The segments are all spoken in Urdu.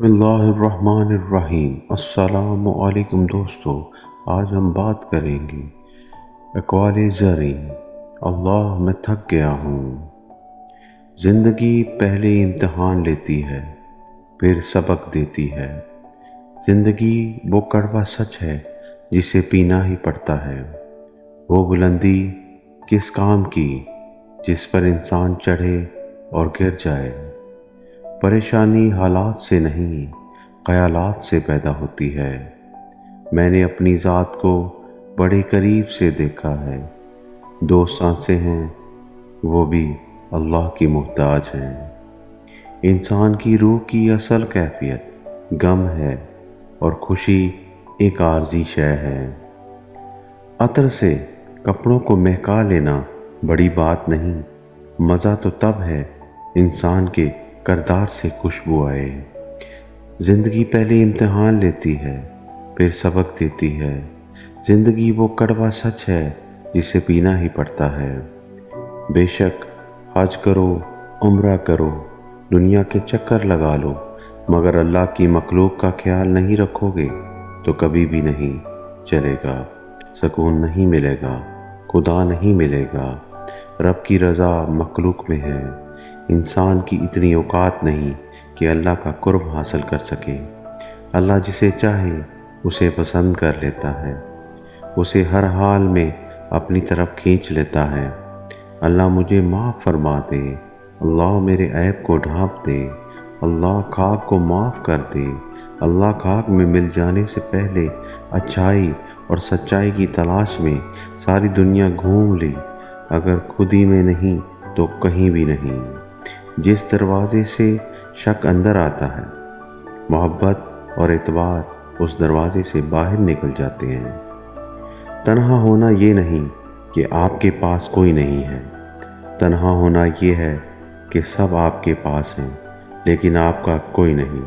بسم اللہ الرحمن الرحیم۔ السلام علیکم دوستو، آج ہم بات کریں گے اقوال زریں۔ اللہ میں تھک گیا ہوں۔ زندگی پہلے امتحان لیتی ہے، پھر سبق دیتی ہے۔ زندگی وہ کڑوا سچ ہے جسے پینا ہی پڑتا ہے۔ وہ بلندی کس کام کی جس پر انسان چڑھے اور گر جائے۔ پریشانی حالات سے نہیں، خیالات سے پیدا ہوتی ہے۔ میں نے اپنی ذات کو بڑے قریب سے دیکھا ہے۔ دو سانسیں ہیں، وہ بھی اللہ کی محتاج ہیں۔ انسان کی روح کی اصل کیفیت غم ہے اور خوشی ایک عارضی شے ہے۔ عطر سے کپڑوں کو مہکا لینا بڑی بات نہیں، مزہ تو تب ہے انسان کے کردار سے خوشبو آئے۔ زندگی پہلے امتحان لیتی ہے، پھر سبق دیتی ہے۔ زندگی وہ کڑوا سچ ہے جسے پینا ہی پڑتا ہے۔ بے شک حج کرو، عمرہ کرو، دنیا کے چکر لگا لو، مگر اللہ کی مخلوق کا خیال نہیں رکھو گے تو کبھی بھی نہیں چلے گا، سکون نہیں ملے گا، خدا نہیں ملے گا۔ رب کی رضا مخلوق میں ہے۔ انسان کی اتنی اوقات نہیں کہ اللہ کا قرب حاصل کر سکے۔ اللہ جسے چاہے اسے پسند کر لیتا ہے، اسے ہر حال میں اپنی طرف کھینچ لیتا ہے۔ اللہ مجھے معاف فرما دے، اللہ میرے عیب کو ڈھانپ دے، اللہ خاک کو معاف کر دے۔ اللہ خاک میں مل جانے سے پہلے اچھائی اور سچائی کی تلاش میں ساری دنیا گھوم لی، اگر خود ہی میں نہیں تو کہیں بھی نہیں۔ جس دروازے سے شک اندر آتا ہے، محبت اور اعتبار اس دروازے سے باہر نکل جاتے ہیں۔ تنہا ہونا یہ نہیں کہ آپ کے پاس کوئی نہیں ہے، تنہا ہونا یہ ہے کہ سب آپ کے پاس ہیں لیکن آپ کا کوئی نہیں۔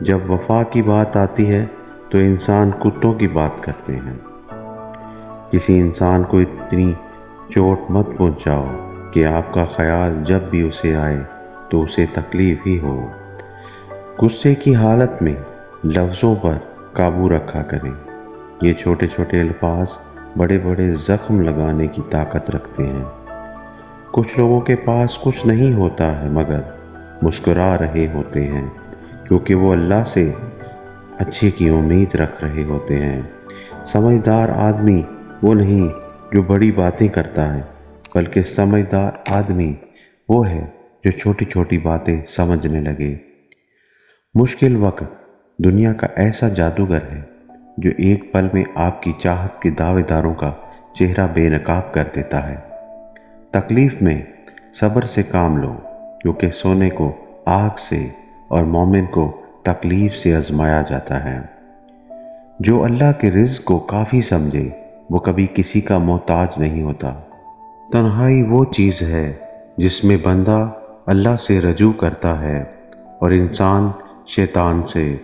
جب وفا کی بات آتی ہے تو انسان کتوں کی بات کرتے ہیں۔ کسی انسان کو اتنی چوٹ مت پہنچاؤ کہ آپ کا خیال جب بھی اسے آئے تو اسے تکلیف ہی ہو۔ غصے کی حالت میں لفظوں پر قابو رکھا کریں۔ یہ چھوٹے چھوٹے الفاظ بڑے بڑے زخم لگانے کی طاقت رکھتے ہیں۔ کچھ لوگوں کے پاس کچھ نہیں ہوتا ہے مگر مسکرا رہے ہوتے ہیں، کیونکہ وہ اللہ سے اچھے کی امید رکھ رہے ہوتے ہیں۔ سمجھدار آدمی وہ نہیں جو بڑی باتیں کرتا ہے، بلکہ سمجھدار آدمی وہ ہے جو چھوٹی چھوٹی باتیں سمجھنے لگے۔ مشکل وقت دنیا کا ایسا جادوگر ہے جو ایک پل میں آپ کی چاہت کے دعوے داروں کا چہرہ بے نقاب کر دیتا ہے۔ تکلیف میں صبر سے کام لو، کیونکہ سونے کو آگ سے اور مومن کو تکلیف سے آزمایا جاتا ہے۔ جو اللہ کے رزق کو کافی سمجھے وہ کبھی کسی کا محتاج نہیں ہوتا۔ تنہائی وہ چیز ہے جس میں بندہ اللہ سے رجوع کرتا ہے اور انسان شیطان سے۔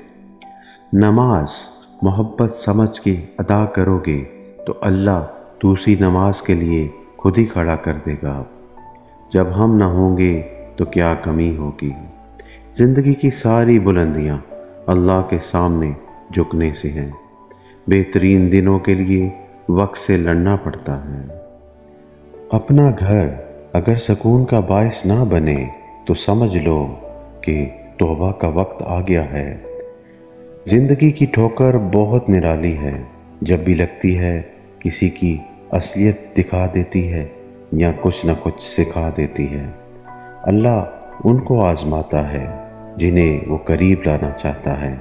نماز محبت سمجھ کے ادا کرو گے تو اللہ دوسری نماز کے لیے خود ہی کھڑا کر دے گا۔ جب ہم نہ ہوں گے تو کیا کمی ہوگی۔ زندگی کی ساری بلندیاں اللہ کے سامنے جھکنے سے ہیں۔ بہترین دنوں کے لیے وقت سے لڑنا پڑتا ہے۔ اپنا گھر اگر سکون کا باعث نہ بنے تو سمجھ لو کہ توبہ کا وقت آ گیا ہے۔ زندگی کی ٹھوکر بہت نرالی ہے، جب بھی لگتی ہے کسی کی اصلیت دکھا دیتی ہے یا کچھ نہ کچھ سکھا دیتی ہے۔ اللہ ان کو آزماتا ہے جنہیں وہ قریب لانا چاہتا ہے۔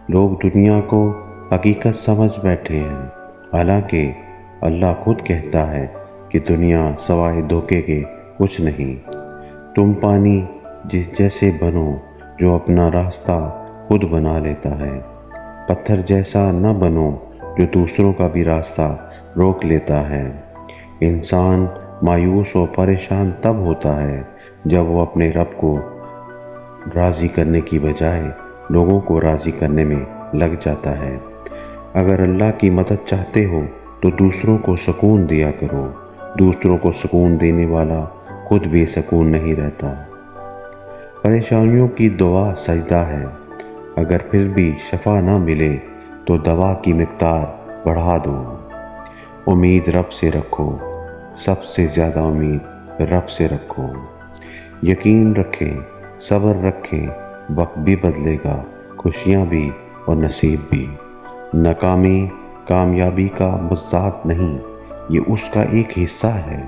لوگ دنیا کو حقیقت سمجھ بیٹھے ہیں، حالانکہ اللہ خود کہتا ہے کہ دنیا سوائے دھوکے کے کچھ نہیں۔ تم پانی جیسے بنو جو اپنا راستہ خود بنا لیتا ہے، پتھر جیسا نہ بنو جو دوسروں کا بھی راستہ روک لیتا ہے۔ انسان مایوس و پریشان تب ہوتا ہے جب وہ اپنے رب کو راضی کرنے کی بجائے لوگوں کو راضی کرنے میں لگ جاتا ہے۔ اگر اللہ کی مدد چاہتے ہو تو دوسروں کو سکون دیا کرو، دوسروں کو سکون دینے والا خود بے سکون نہیں رہتا۔ پریشانیوں کی دوا سجدہ ہے، اگر پھر بھی شفا نہ ملے تو دوا کی مقدار بڑھا دو۔ امید رب سے رکھو، سب سے زیادہ امید رب سے رکھو۔ یقین رکھیں، صبر رکھیں، وقت بھی بدلے گا، خوشیاں بھی اور نصیب بھی۔ ناکامی کامیابی کا مضاد نہیں، یہ اس کا ایک حصہ ہے۔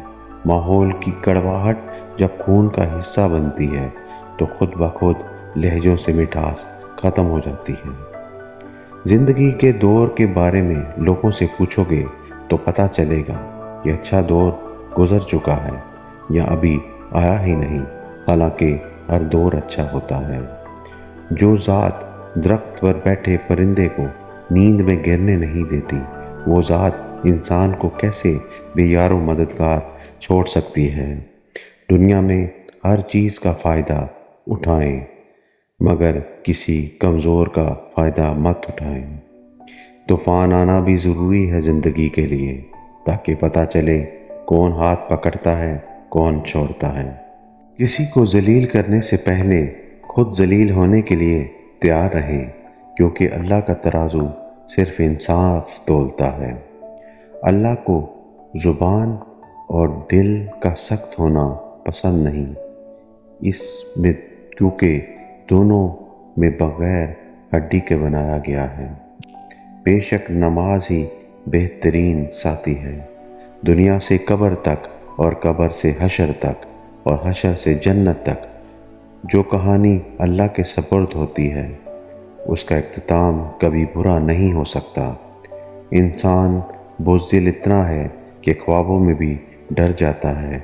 ماحول کی کڑواہٹ جب خون کا حصہ بنتی ہے تو خود بخود لہجوں سے مٹھاس ختم ہو جاتی ہے۔ زندگی کے دور کے بارے میں لوگوں سے پوچھو گے تو پتہ چلے گا کہ اچھا دور گزر چکا ہے یا ابھی آیا ہی نہیں، حالانکہ ہر دور اچھا ہوتا ہے۔ جو ذات درخت پر بیٹھے پرندے کو نیند میں گرنے نہیں دیتی، وہ ذات انسان کو کیسے بے یار و مددگار چھوڑ سکتی ہے۔ دنیا میں ہر چیز کا فائدہ اٹھائیں، مگر کسی کمزور کا فائدہ مت اٹھائیں۔ طوفان آنا بھی ضروری ہے زندگی کے لیے، تاکہ پتہ چلے کون ہاتھ پکڑتا ہے، کون چھوڑتا ہے۔ کسی کو ذلیل کرنے سے پہلے خود ذلیل ہونے کے لیے تیار رہیں، کیونکہ اللہ کا ترازو صرف انصاف تولتا ہے۔ اللہ کو زبان اور دل کا سخت ہونا پسند نہیں، اس میں کیونکہ دونوں میں بغیر ہڈی کے بنایا گیا ہے۔ بے شک نماز ہی بہترین ساتھی ہے، دنیا سے قبر تک اور قبر سے حشر تک اور حشر سے جنت تک۔ جو کہانی اللہ کے سپرد ہوتی ہے اس کا اختتام کبھی برا نہیں ہو سکتا۔ انسان بزدل اتنا ہے کہ خوابوں میں بھی ڈر جاتا ہے،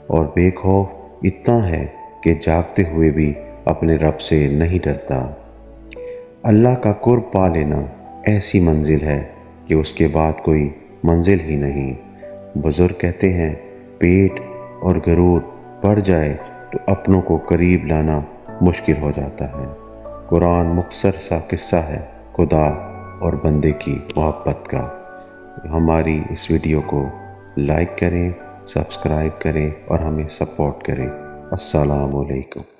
اور بے خوف اتنا ہے کہ جاگتے ہوئے بھی اپنے رب سے نہیں ڈرتا۔ اللہ کا قرب پا لینا ایسی منزل ہے کہ اس کے بعد کوئی منزل ہی نہیں۔ بزرگ کہتے ہیں، پیٹ اور غرور بڑھ جائے تو اپنوں کو قریب لانا مشکل ہو جاتا ہے۔ قرآن مختصر سا قصہ ہے خدا اور بندے کی محبت کا۔ ہماری اس ویڈیو کو لائک کریں، سبسکرائب کریں اور ہمیں سپورٹ کریں۔ السلام علیکم۔